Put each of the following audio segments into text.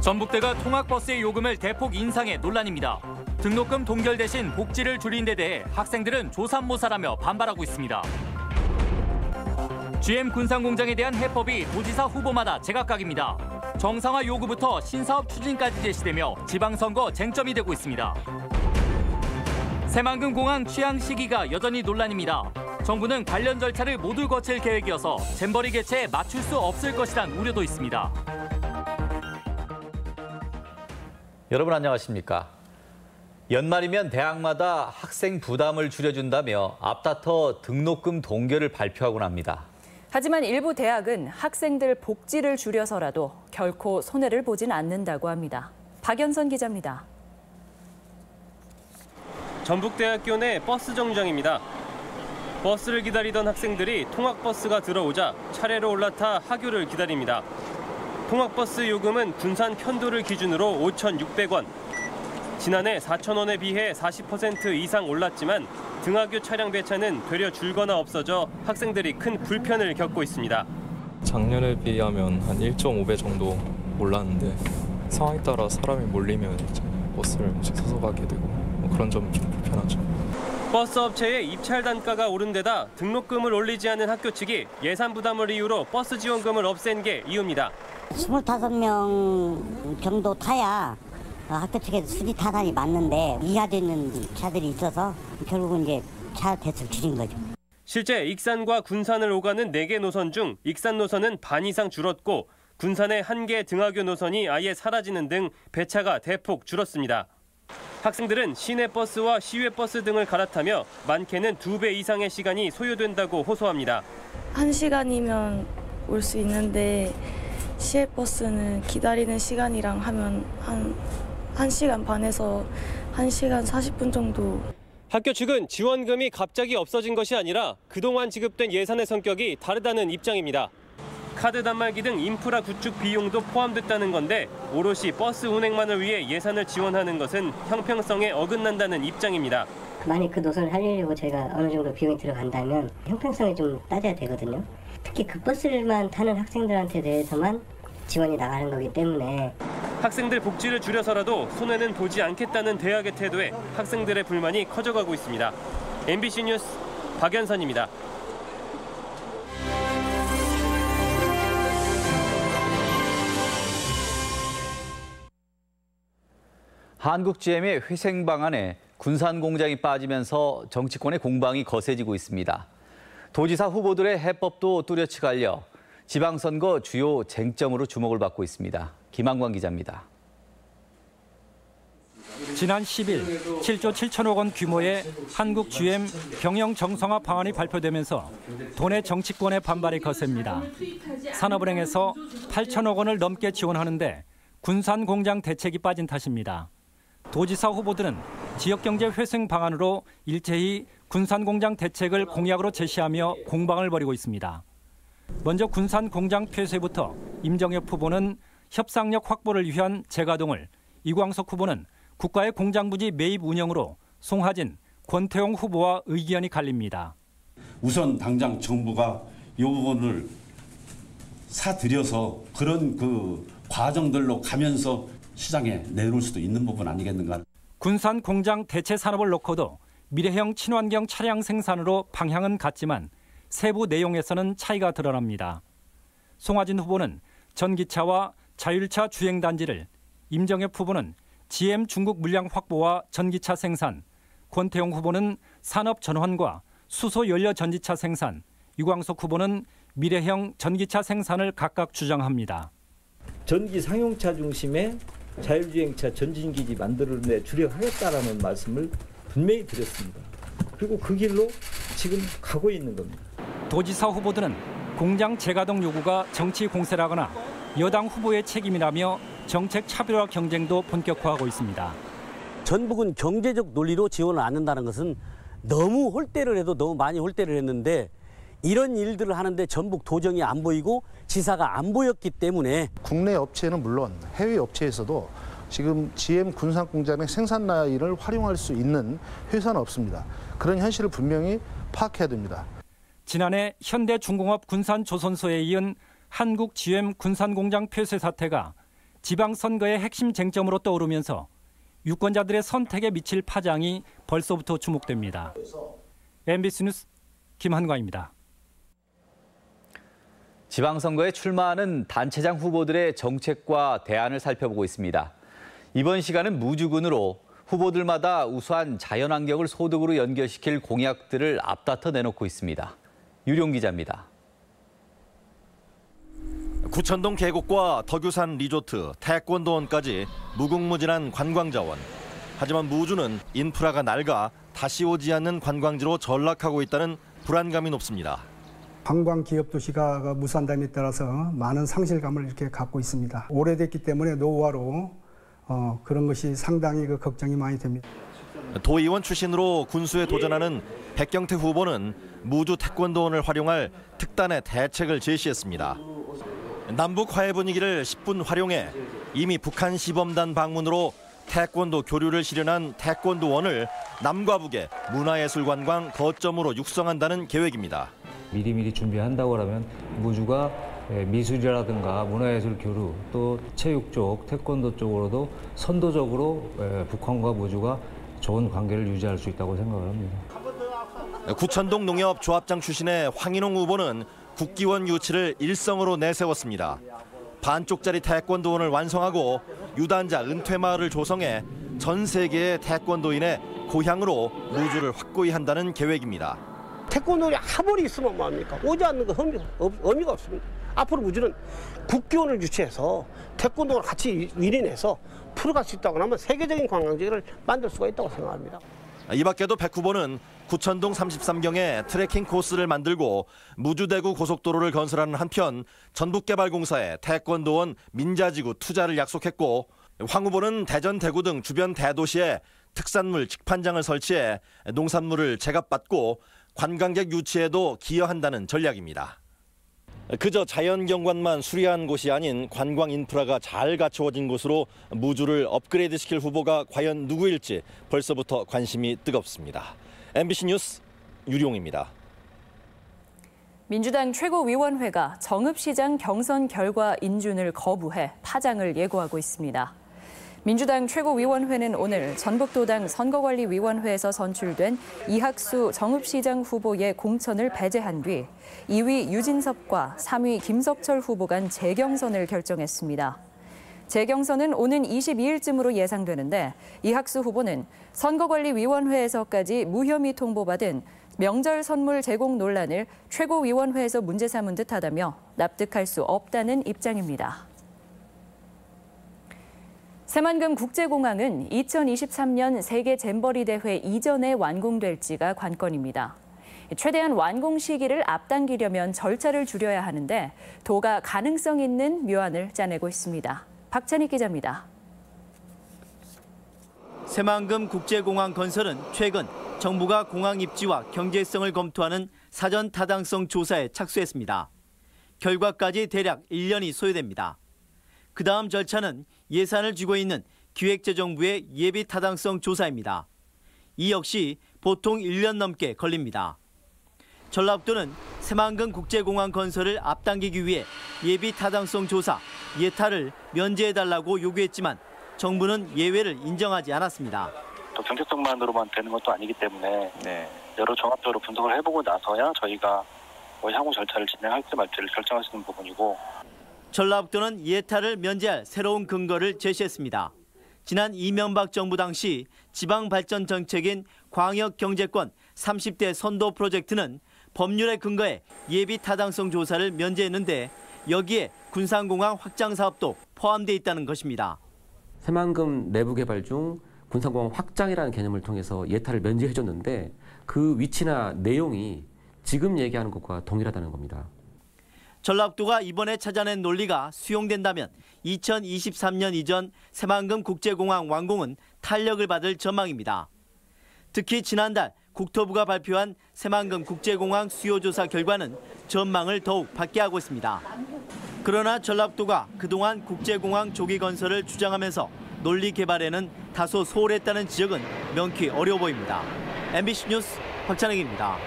전북대가 통학버스의 요금을 대폭 인상해 논란입니다. 등록금 동결 대신 복지를 줄인 데 대해 학생들은 조삼모사라며 반발하고 있습니다. GM 군산공장에 대한 해법이 도지사 후보마다 제각각입니다. 정상화 요구부터 신사업 추진까지 제시되며 지방선거 쟁점이 되고 있습니다. 새만금 공항 취항 시기가 여전히 논란입니다. 정부는 관련 절차를 모두 거칠 계획이어서 잼버리 개최에 맞출 수 없을 것이란 우려도 있습니다. 여러분 안녕하십니까? 연말이면 대학마다 학생 부담을 줄여준다며 앞다퉈 등록금 동결을 발표하곤 합니다. 하지만 일부 대학은 학생들 복지를 줄여서라도 결코 손해를 보진 않는다고 합니다. 박연선 기자입니다. 전북대학교 내 버스 정류장입니다. 버스를 기다리던 학생들이 통학버스가 들어오자 차례로 올라타 하교를 기다립니다. 통학버스 요금은 군산 편도를 기준으로 5,600원. 지난해 4,000원에 비해 40% 이상 올랐지만 등하교 차량 배차는 되려 줄거나 없어져 학생들이 큰 불편을 겪고 있습니다. 작년에 비하면 한 1.5배 정도 올랐는데 상황에 따라 사람이 몰리면 이제 버스를 서서 가게 되고 그런 점은 좀 불편하죠. 버스 업체의 입찰 단가가 오른 데다 등록금을 올리지 않은 학교 측이 예산 부담을 이유로 버스 지원금을 없앤 게 이유입니다. 25명 정도 타야 학교 측에서 수지 타산이 맞는데 이하되는 차들이 있어서 결국은 이제 차 대수를 줄인 거죠. 실제 익산과 군산을 오가는 4개 노선 중 익산 노선은 반 이상 줄었고 군산의 1개 등하교 노선이 아예 사라지는 등 배차가 대폭 줄었습니다. 학생들은 시내버스와 시외버스 등을 갈아타며 많게는 2배 이상의 시간이 소요된다고 호소합니다. 1시간이면 올 수 있는데 시외버스는 기다리는 시간이랑 하면 한 1시간 반에서 1시간 40분 정도. 학교 측은 지원금이 갑자기 없어진 것이 아니라 그동안 지급된 예산의 성격이 다르다는 입장입니다. 카드 단말기 등 인프라 구축 비용도 포함됐다는 건데 오롯이 버스 운행만을 위해 예산을 지원하는 것은 형평성에 어긋난다는 입장입니다. 만약 그 노선을 하려고 저희가 어느 정도 비용이 들어간다면 형평성을 좀 따져야 되거든요. 특히 그 버스만 타는 학생들한테 대해서만 지원이 나가는 거기 때문에 학생들 복지를 줄여서라도 손해는 보지 않겠다는 대학의 태도에 학생들의 불만이 커져가고 있습니다. MBC 뉴스 박연선입니다. 한국GM의 회생 방안에 군산 공장이 빠지면서 정치권의 공방이 거세지고 있습니다. 도지사 후보들의 해법도 뚜렷이 갈려 지방선거 주요 쟁점으로 주목을 받고 있습니다. 김한광 기자입니다. 지난 10일 7조 7천억 원 규모의 한국GM 경영 정상화 방안이 발표되면서 도내 정치권의 반발이 거셉니다. 산업은행에서 8천억 원을 넘게 지원하는데 군산 공장 대책이 빠진 탓입니다. 도지사 후보들은 지역경제 회생 방안으로 일제히 군산 공장 대책을 공약으로 제시하며 공방을 벌이고 있습니다. 먼저 군산 공장 폐쇄부터 임정엽 후보는 협상력 확보를 위한 재가동을, 이광석 후보는 국가의 공장 부지 매입 운영으로 송하진, 권태용 후보와 의견이 갈립니다. 우선 당장 정부가 이 부분을 사들여서 그런 그 과정들로 가면서 시장에 내놓을 수도 있는 부분 아니겠는가. 군산 공장 대체 산업을 놓고도 미래형 친환경 차량 생산으로 방향은 같지만 세부 내용에서는 차이가 드러납니다. 송하진 후보는 전기차와 자율차 주행단지를, 임정엽 후보는 GM 중국 물량 확보와 전기차 생산, 권태용 후보는 산업 전환과 수소 연료 전지차 생산, 유광석 후보는 미래형 전기차 생산을 각각 주장합니다. 전기 상용차 중심의 자율주행차 전진기지 만들어내 데 주력하겠다라는 말씀을 분명히 드렸습니다. 그리고 그 길로 지금 가고 있는 겁니다. 도지사 후보들은 공장 재가동 요구가 정치 공세라거나 여당 후보의 책임이라며 정책 차별화 경쟁도 본격화하고 있습니다. 전북은 경제적 논리로 지원을 않는다는 것은 너무 홀대를 해도 너무 많이 홀대를 했는데 이런 일들을 하는데 전북 도정이 안 보이고 지사가 안 보였기 때문에 국내 업체는 물론 해외 업체에서도 지금 GM 군산 공장의 생산 라인을 활용할 수 있는 회사는 없습니다. 그런 현실을 분명히 파악해야 됩니다. 지난해 현대중공업 군산 조선소에 이은 한국 GM 군산 공장 폐쇄 사태가 지방선거의 핵심 쟁점으로 떠오르면서 유권자들의 선택에 미칠 파장이 벌써부터 주목됩니다. MBC 뉴스 김한과입니다. 지방선거에 출마하는 단체장 후보들의 정책과 대안을 살펴보고 있습니다. 이번 시간은 무주군으로 후보들마다 우수한 자연환경을 소득으로 연결시킬 공약들을 앞다퉈 내놓고 있습니다. 유룡 기자입니다. 구천동 계곡과 덕유산 리조트, 태권도원까지 무궁무진한 관광자원. 하지만 무주는 인프라가 낡아 다시 오지 않는 관광지로 전락하고 있다는 불안감이 높습니다. 관광 기업 도시가 무산됨에 따라서 많은 상실감을 이렇게 갖고 있습니다. 오래됐기 때문에 노후화로 그런 것이 상당히 걱정이 많이 됩니다. 도의원 출신으로 군수에 도전하는 백경태 후보는 무주 태권도원을 활용할 특단의 대책을 제시했습니다. 남북 화해 분위기를 10분 활용해 이미 북한 시범단 방문으로 태권도 교류를 실현한 태권도원을 남과 북의 문화예술관광 거점으로 육성한다는 계획입니다. 미리미리 준비한다고 하면 무주가 미술이라든가 문화예술 교류 또 체육 쪽, 태권도 쪽으로도 선도적으로 북한과 무주가 좋은 관계를 유지할 수 있다고 생각을 합니다. 구천동 농협 조합장 출신의 황인홍 후보는 국기원 유치를 일성으로 내세웠습니다. 반쪽짜리 태권도원을 완성하고 유단자 은퇴마을을 조성해 전 세계의 태권도인의 고향으로 무주를 확고히 한다는 계획입니다. 태권도에 하벌이 있으면 뭐합니까? 오지 않는 건 의미가 없습니다. 앞으로 무주는 국기원을 유치해서 태권도를 같이 위린해서 풀어갈 수 있다고 하면 세계적인 관광지를 만들 수가 있다고 생각합니다. 이 밖에도 백 후보는 구천동 33경에 트레킹 코스를 만들고 무주대구 고속도로를 건설하는 한편 전북개발공사에 태권도원 민자지구 투자를 약속했고, 황 후보는 대전, 대구 등 주변 대도시에 특산물 직판장을 설치해 농산물을 제값받고 관광객 유치에도 기여한다는 전략입니다. 그저 자연경관만 수려한 곳이 아닌 관광 인프라가 잘 갖추어진 곳으로 무주를 업그레이드시킬 후보가 과연 누구일지 벌써부터 관심이 뜨겁습니다. MBC 뉴스 유룡입니다. 민주당 최고위원회가 정읍시장 경선 결과 인준을 거부해 파장을 예고하고 있습니다. 민주당 최고위원회는 오늘 전북도당 선거관리위원회에서 선출된 이학수 정읍시장 후보의 공천을 배제한 뒤 2위 유진섭과 3위 김석철 후보 간 재경선을 결정했습니다. 재경선은 오는 22일쯤으로 예상되는데 이학수 후보는 선거관리위원회에서까지 무혐의 통보받은 명절 선물 제공 논란을 최고위원회에서 문제 삼은 듯하다며 납득할 수 없다는 입장입니다. 새만금 국제공항은 2023년 세계 잼버리 대회 이전에 완공될지가 관건입니다. 최대한 완공 시기를 앞당기려면 절차를 줄여야 하는데 도가 가능성 있는 묘안을 짜내고 있습니다. 박찬익 기자입니다. 새만금 국제공항 건설은 최근 정부가 공항 입지와 경제성을 검토하는 사전 타당성 조사에 착수했습니다. 결과까지 대략 1년이 소요됩니다. 그 다음 절차는 예산을 쥐고 있는 기획재정부의 예비 타당성 조사입니다. 이 역시 보통 1년 넘게 걸립니다. 전라북도는 새만금 국제공항 건설을 앞당기기 위해 예비 타당성 조사, 예타를 면제해달라고 요구했지만 정부는 예외를 인정하지 않았습니다. 또 경제성만으로만 되는 것도 아니기 때문에 여러 종합적으로 분석을 해보고 나서야 저희가 향후 절차를 진행할지 말지를 결정할 수 있는 부분이고, 전라북도는 예타를 면제할 새로운 근거를 제시했습니다. 지난 이명박 정부 당시 지방발전 정책인 광역경제권 30대 선도 프로젝트는 법률에 근거해 예비 타당성 조사를 면제했는데 여기에 군산공항 확장 사업도 포함돼 있다는 것입니다. 새만금 내부 개발 중 군산공항 확장이라는 개념을 통해서 예타를 면제해줬는데 그 위치나 내용이 지금 얘기하는 것과 동일하다는 겁니다. 전라북도가 이번에 찾아낸 논리가 수용된다면 2023년 이전 새만금 국제공항 완공은 탄력을 받을 전망입니다. 특히 지난달 국토부가 발표한 새만금 국제공항 수요조사 결과는 전망을 더욱 밝게 하고 있습니다. 그러나 전라북도가 그동안 국제공항 조기 건설을 주장하면서 논리 개발에는 다소 소홀했다는 지적은 명쾌 어려워 보입니다. MBC 뉴스 박찬익입니다.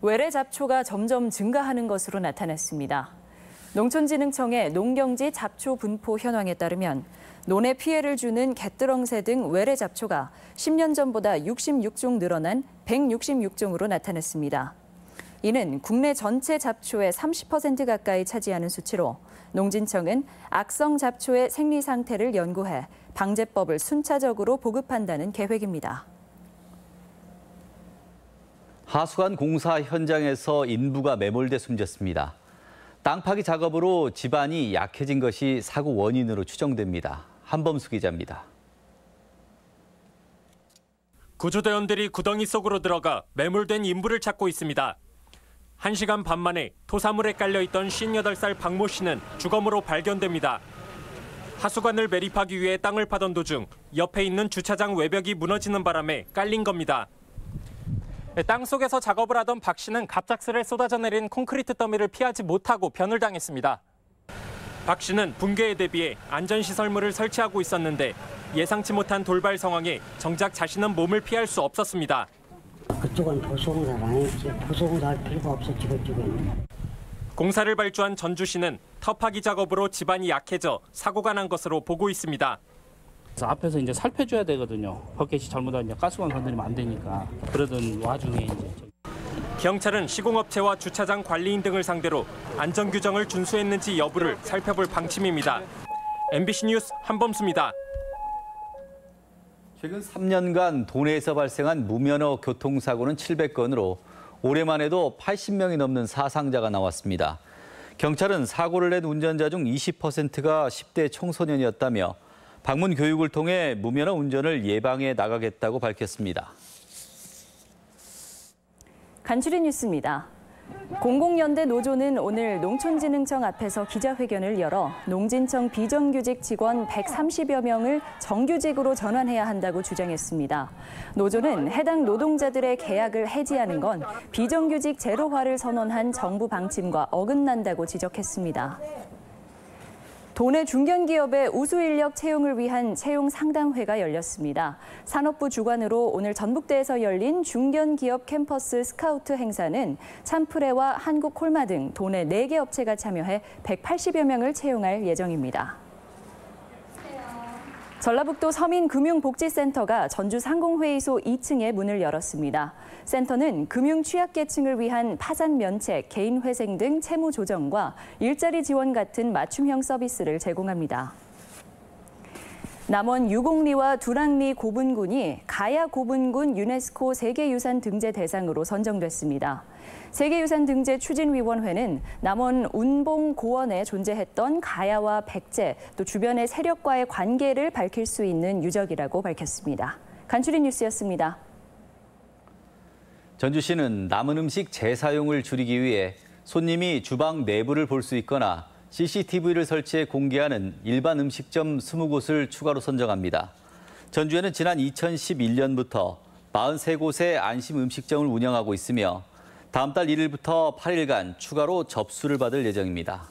외래 잡초가 점점 증가하는 것으로 나타났습니다. 농촌진흥청의 농경지 잡초 분포 현황에 따르면 논에 피해를 주는 갯드렁새 등 외래 잡초가 10년 전보다 66종 늘어난 166종으로 나타났습니다. 이는 국내 전체 잡초의 30% 가까이 차지하는 수치로 농진청은 악성 잡초의 생리 상태를 연구해 방제법을 순차적으로 보급한다는 계획입니다. 하수관 공사 현장에서 인부가 매몰돼 숨졌습니다. 땅 파기 작업으로 집안이 약해진 것이 사고 원인으로 추정됩니다. 한범수 기자입니다. 구조대원들이 구덩이 속으로 들어가 매몰된 인부를 찾고 있습니다. 1시간 반 만에 토사물에 깔려있던 58살 박모 씨는 주검으로 발견됩니다. 하수관을 매립하기 위해 땅을 파던 도중 옆에 있는 주차장 외벽이 무너지는 바람에 깔린 겁니다. 땅 속에서 작업을 하던 박 씨는 갑작스레 쏟아져 내린 콘크리트 더미를 피하지 못하고 변을 당했습니다. 박 씨는 붕괴에 대비해 안전시설물을 설치하고 있었는데 예상치 못한 돌발 상황에 정작 자신은 몸을 피할 수 없었습니다. 그쪽은 보수공사를 안 했지. 보수공사할 필요가 없어 지금. 공사를 발주한 전주 씨는 터파기 작업으로 집안이 약해져 사고가 난 것으로 보고 있습니다. 앞에서 이제 살펴줘야 되거든요. 버켓이 잘못하면 가스관 건드리면 안 되니까. 그러던 와중에 이제. 경찰은 시공업체와 주차장 관리인 등을 상대로 안전규정을 준수했는지 여부를 살펴볼 방침입니다. MBC 뉴스 한범수입니다. 최근 3년간 도내에서 발생한 무면허 교통사고는 700건으로 올해만 해도 80명이 넘는 사상자가 나왔습니다. 경찰은 사고를 낸 운전자 중 20%가 10대 청소년이었다며 방문 교육을 통해 무면허 운전을 예방해 나가겠다고 밝혔습니다. 간추린 뉴스입니다. 공공연대 노조는 오늘 농촌진흥청 앞에서 기자회견을 열어 농진청 비정규직 직원 130여 명을 정규직으로 전환해야 한다고 주장했습니다. 노조는 해당 노동자들의 계약을 해지하는 건 비정규직 제로화를 선언한 정부 방침과 어긋난다고 지적했습니다. 도내 중견기업의 우수인력 채용을 위한 채용 상담회가 열렸습니다. 산업부 주관으로 오늘 전북대에서 열린 중견기업 캠퍼스 스카우트 행사는 참프레와 한국콜마 등 도내 4개 업체가 참여해 180여 명을 채용할 예정입니다. 전라북도 서민금융복지센터가 전주 상공회의소 2층에 문을 열었습니다. 센터는 금융 취약계층을 위한 파산 면책, 개인 회생 등 채무 조정과 일자리 지원 같은 맞춤형 서비스를 제공합니다. 남원 유곡리와 두랑리 고분군이 가야 고분군 유네스코 세계유산 등재 대상으로 선정됐습니다. 세계유산 등재 추진위원회는 남원 운봉 고원에 존재했던 가야와 백제, 또 주변의 세력과의 관계를 밝힐 수 있는 유적이라고 밝혔습니다. 간추린 뉴스였습니다. 전주시는 남은 음식 재사용을 줄이기 위해 손님이 주방 내부를 볼 수 있거나 CCTV를 설치해 공개하는 일반 음식점 20곳을 추가로 선정합니다. 전주에는 지난 2011년부터 43곳의 안심 음식점을 운영하고 있으며 다음 달 1일부터 8일간 추가로 접수를 받을 예정입니다.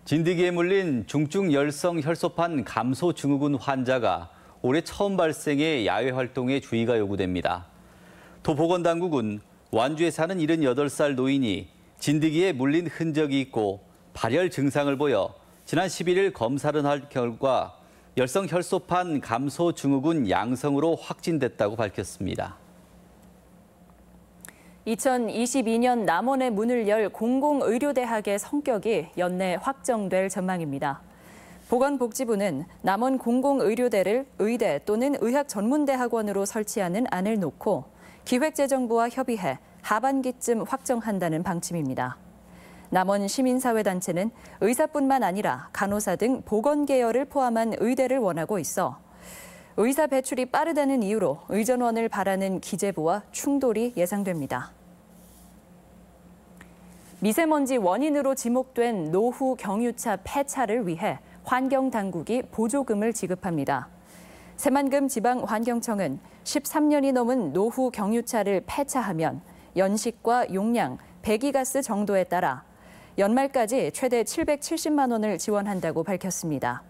진드기에 물린 중증 열성 혈소판 감소 증후군 환자가 올해 처음 발생해 야외 활동에 주의가 요구됩니다. 도보건당국은 완주에 사는 78살 노인이 진드기에 물린 흔적이 있고 발열 증상을 보여 지난 11일 검사를 한 결과 열성 혈소판 감소 증후군 양성으로 확진됐다고 밝혔습니다. 2022년 남원에 문을 열 공공의료대학의 성격이 연내 확정될 전망입니다. 보건복지부는 남원 공공의료대를 의대 또는 의학전문대학원으로 설치하는 안을 놓고 기획재정부와 협의해 하반기쯤 확정한다는 방침입니다. 남원 시민사회단체는 의사뿐만 아니라 간호사 등 보건계열을 포함한 의대를 원하고 있어 의사 배출이 빠르다는 이유로 의전원을 바라는 기재부와 충돌이 예상됩니다. 미세먼지 원인으로 지목된 노후 경유차 폐차를 위해 환경당국이 보조금을 지급합니다. 새만금 지방환경청은 13년이 넘은 노후 경유차를 폐차하면 연식과 용량, 배기가스 정도에 따라 연말까지 최대 770만 원을 지원한다고 밝혔습니다.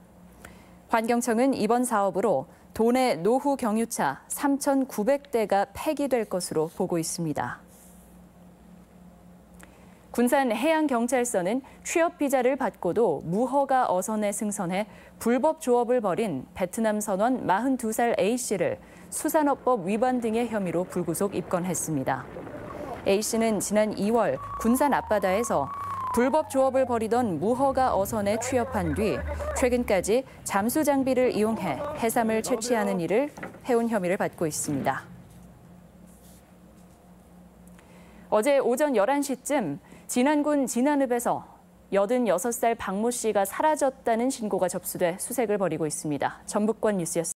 환경청은 이번 사업으로 도내 노후 경유차 3,900대가 폐기될 것으로 보고 있습니다. 군산해양경찰서는 취업 비자를 받고도 무허가 어선에 승선해 불법 조업을 벌인 베트남 선원 42살 A씨를 수산업법 위반 등의 혐의로 불구속 입건했습니다. A씨는 지난 2월 군산 앞바다에서 불법 조업을 벌이던 무허가 어선에 취업한 뒤 최근까지 잠수 장비를 이용해 해삼을 채취하는 일을 해온 혐의를 받고 있습니다. 어제 오전 11시쯤 진안군 진안읍에서 86살 박모 씨가 사라졌다는 신고가 접수돼 수색을 벌이고 있습니다. 전북권 뉴스였습니다.